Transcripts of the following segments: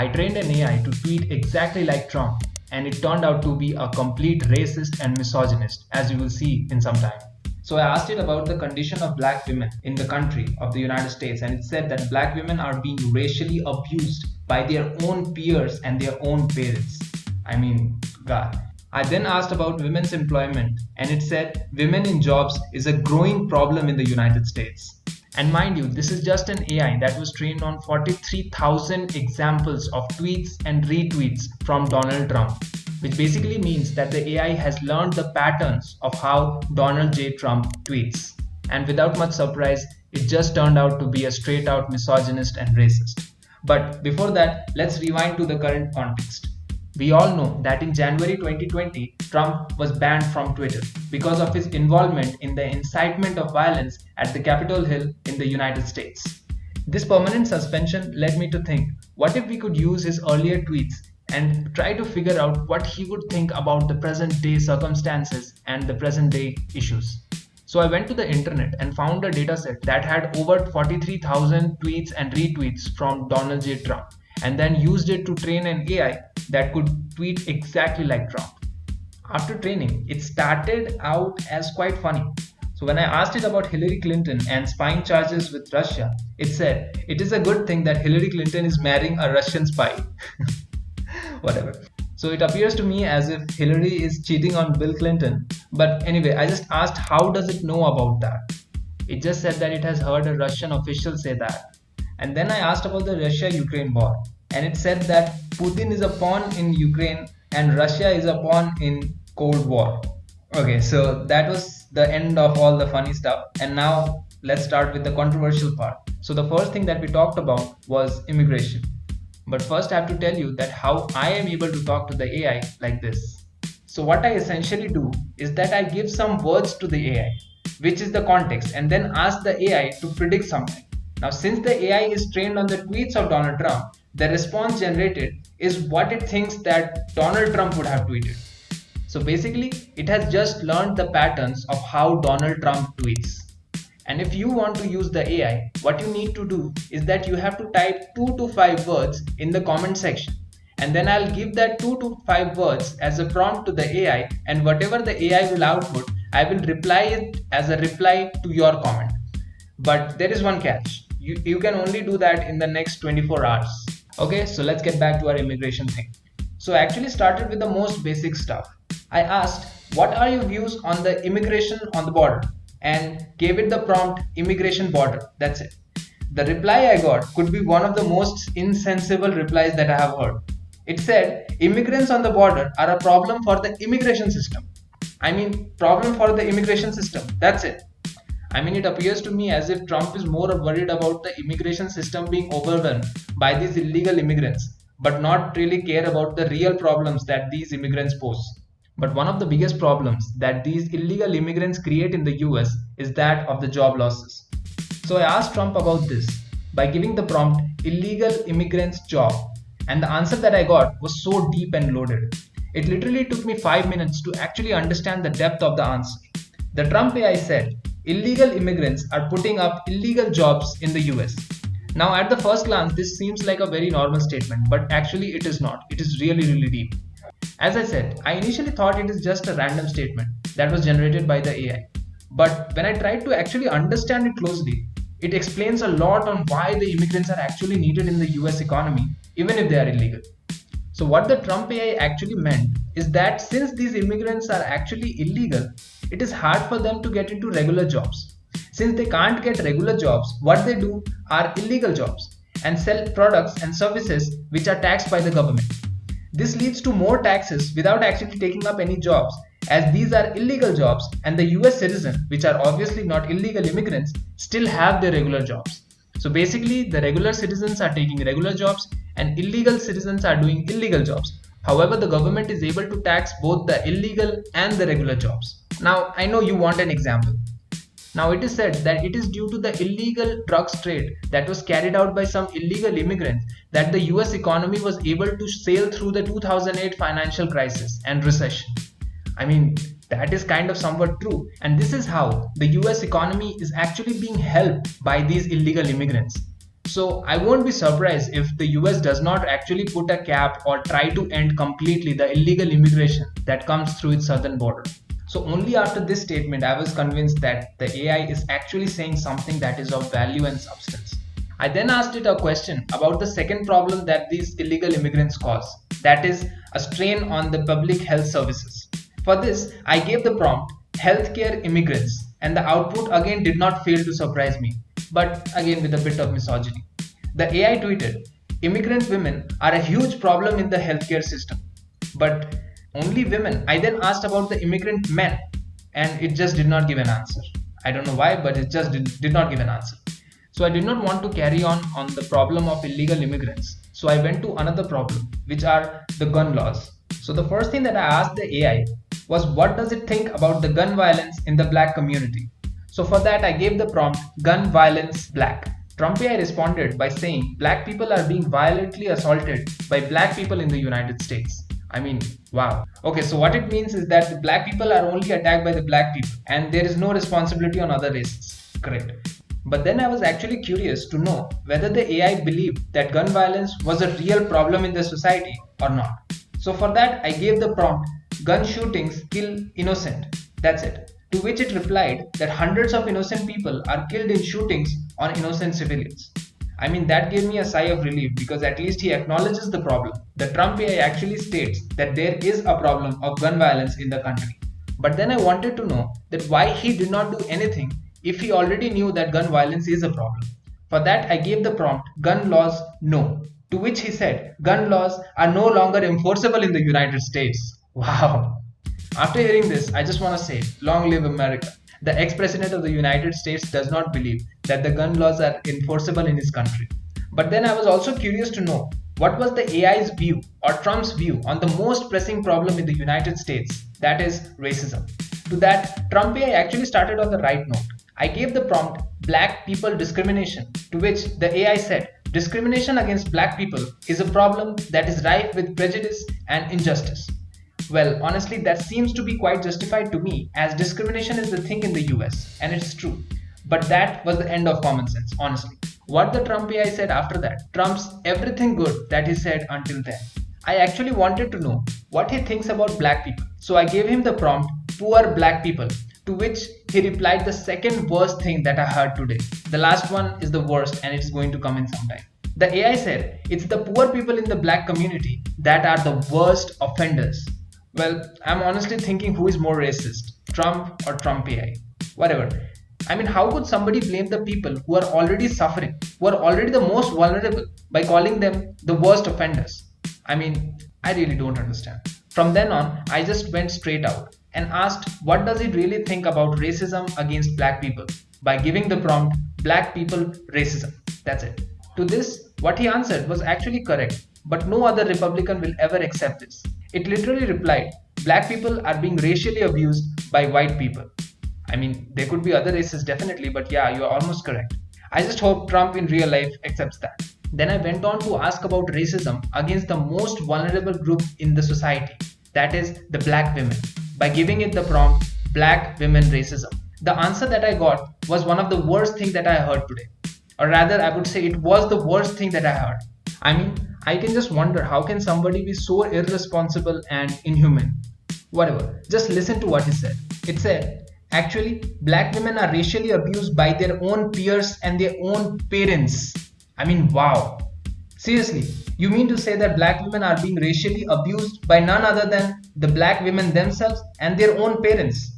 I trained an AI to tweet exactly like Trump, and it turned out to be a complete racist and misogynist, as you will see in some time. So I asked it about the condition of black women in the country of the United States, and it said that black women are being racially abused by their own peers and their own parents. I mean, God. I then asked about women's employment, and it said women in jobs is a growing problem in the United States. And mind you, this is just an AI that was trained on 43,000 examples of tweets and retweets from Donald Trump, which basically means that the AI has learned the patterns of how Donald J. Trump tweets. And without much surprise, it just turned out to be a straight out misogynist and racist. But before that, let's rewind to the current context. We all know that in January 2020, Trump was banned from Twitter because of his involvement in the incitement of violence at the Capitol Hill in the United States. This permanent suspension led me to think, what if we could use his earlier tweets and try to figure out what he would think about the present day circumstances and the present day issues. So I went to the internet and found a dataset that had over 43,000 tweets and retweets from Donald J. Trump, and then used it to train an AI that could tweet exactly like Trump. After training, it started out as quite funny. So when I asked it about Hillary Clinton and spying charges with Russia, it said, it is a good thing that Hillary Clinton is marrying a Russian spy. Whatever. So it appears to me as if Hillary is cheating on Bill Clinton. But anyway, I just asked how does it know about that? It just said that it has heard a Russian official say that. And then I asked about the Russia-Ukraine war, and it said that Putin is a pawn in Ukraine and Russia is a pawn in Cold War. Okay, so that was the end of all the funny stuff, and now let's start with the controversial part. So the first thing that we talked about was immigration. But first I have to tell you that how I am able to talk to the AI like this. So what I essentially do is that I give some words to the AI, which is the context, and then ask the AI to predict something. Now, since the AI is trained on the tweets of Donald Trump, the response generated is what it thinks that Donald Trump would have tweeted. So basically, it has just learned the patterns of how Donald Trump tweets. And if you want to use the AI, what you need to do is that you have to type 2 to 5 words in the comment section. And then I'll give that 2 to 5 words as a prompt to the AI, and whatever the AI will output, I will reply it as a reply to your comment. But there is one catch. You can only do that in the next 24 hours. Okay, so let's get back to our immigration thing. So I actually started with the most basic stuff. I asked, what are your views on the immigration on the border? And gave it the prompt immigration border. That's it. The reply I got could be one of the most insensible replies that I have heard. It said, immigrants on the border are a problem for the immigration system. I mean, problem for the immigration system. That's it. I mean, it appears to me as if Trump is more worried about the immigration system being overwhelmed by these illegal immigrants, but not really care about the real problems that these immigrants pose. But one of the biggest problems that these illegal immigrants create in the US is that of the job losses. So I asked Trump about this by giving the prompt illegal immigrants job, and the answer that I got was so deep and loaded. It literally took me 5 minutes to actually understand the depth of the answer. The Trump AI said, illegal immigrants are putting up illegal jobs in the US. Now at the first glance, this seems like a very normal statement, but actually it is not. It is really, really deep. As I said, I initially thought it is just a random statement that was generated by the AI. But when I tried to actually understand it closely, it explains a lot on why the immigrants are actually needed in the US economy, even if they are illegal. So what the Trump AI actually meant is that since these immigrants are actually illegal, it is hard for them to get into regular jobs. Since they can't get regular jobs, what they do are illegal jobs and sell products and services which are taxed by the government. This leads to more taxes without actually taking up any jobs, as these are illegal jobs and the US citizens, which are obviously not illegal immigrants, still have their regular jobs. So basically, the regular citizens are taking regular jobs and illegal citizens are doing illegal jobs. However, the government is able to tax both the illegal and the regular jobs. Now, I know you want an example. Now, it is said that it is due to the illegal drugs trade that was carried out by some illegal immigrants that the US economy was able to sail through the 2008 financial crisis and recession. I mean, that is kind of somewhat true. And this is how the US economy is actually being helped by these illegal immigrants. So I won't be surprised if the US does not actually put a cap or try to end completely the illegal immigration that comes through its southern border. So only after this statement I was convinced that the AI is actually saying something that is of value and substance. I then asked it a question about the second problem that these illegal immigrants cause, that is, a strain on the public health services. For this, I gave the prompt, healthcare immigrants, and the output again did not fail to surprise me, but again with a bit of misogyny. The AI tweeted, immigrant women are a huge problem in the healthcare system, but only women. I then asked about the immigrant men, and it just did not give an answer. I don't know why, but it just did not give an answer. So I did not want to carry on the problem of illegal immigrants. So I went to another problem, which are the gun laws. So the first thing that I asked the AI was, what does it think about the gun violence in the black community? So for that I gave the prompt, gun violence black. Trump AI responded by saying black people are being violently assaulted by black people in the United States. I mean, wow. Okay, so what it means is that the black people are only attacked by the black people and there is no responsibility on other races. Correct. But then I was actually curious to know whether the AI believed that gun violence was a real problem in the society or not. So for that I gave the prompt, gun shootings kill innocent. That's it. To which it replied that hundreds of innocent people are killed in shootings on innocent civilians. I mean, that gave me a sigh of relief because at least he acknowledges the problem. The Trump AI actually states that there is a problem of gun violence in the country. But then I wanted to know that why he did not do anything if he already knew that gun violence is a problem. For that I gave the prompt, gun laws no. To which he said, gun laws are no longer enforceable in the United States. Wow. After hearing this, I just want to say, long live America. The ex-president of the United States does not believe that the gun laws are enforceable in his country. But then I was also curious to know what was the AI's view or Trump's view on the most pressing problem in the United States, that is racism. To that, Trump AI actually started on the right note. I gave the prompt, black people discrimination, to which the AI said, discrimination against black people is a problem that is rife with prejudice and injustice. Well, honestly, that seems to be quite justified to me, as discrimination is the thing in the US, and it's true. But that was the end of common sense, honestly. What the Trump AI said after that trumps everything good that he said until then. I actually wanted to know what he thinks about black people. So I gave him the prompt, poor black people, to which he replied the second worst thing that I heard today. The last one is the worst and it is going to come in sometime. The AI said, it's the poor people in the black community that are the worst offenders. Well, I'm honestly thinking who is more racist, Trump or Trump AI? Whatever. I mean, how could somebody blame the people who are already suffering, who are already the most vulnerable, by calling them the worst offenders? I mean, I really don't understand. From then on, I just went straight out and asked what does it really think about racism against black people by giving the prompt, black people racism. That's it. To this, what he answered was actually correct, but no other Republican will ever accept this. It literally replied, black people are being racially abused by white people. I mean, there could be other races definitely, but yeah, you are almost correct. I just hope Trump in real life accepts that. Then I went on to ask about racism against the most vulnerable group in the society, that is the black women, by giving it the prompt, black women racism. The answer that I got was one of the worst things that I heard today. Or rather, I would say it was the worst thing that I heard. I mean, I can just wonder how can somebody be so irresponsible and inhuman. Whatever, just listen to what he said. It said, actually, black women are racially abused by their own peers and their own parents. I mean, wow. Seriously, you mean to say that black women are being racially abused by none other than the black women themselves and their own parents?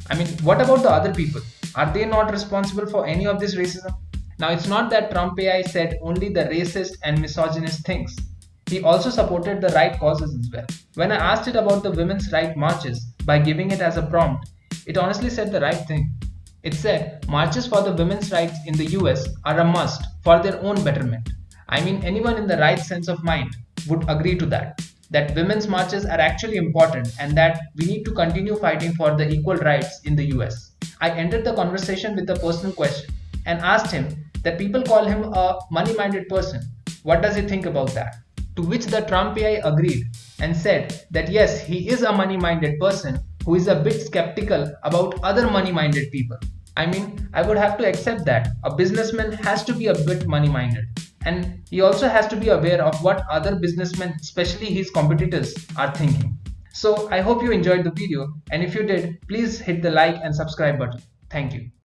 I mean, what about the other people? Are they not responsible for any of this racism? Now, it's not that Trump AI said only the racist and misogynist things. He also supported the right causes as well. When I asked it about the women's right marches by giving it as a prompt, it honestly said the right thing. It said marches for the women's rights in the US are a must for their own betterment. I mean, anyone in the right sense of mind would agree to that women's marches are actually important and that we need to continue fighting for the equal rights in the US. I ended the conversation with a personal question and asked him that people call him a money-minded person. What does he think about that? To which the Trump AI agreed and said that yes, he is a money-minded person who is a bit skeptical about other money-minded people. I mean, I would have to accept that a businessman has to be a bit money minded, and he also has to be aware of what other businessmen, especially his competitors, are thinking. So I hope you enjoyed the video, and if you did, please hit the like and subscribe button. Thank you.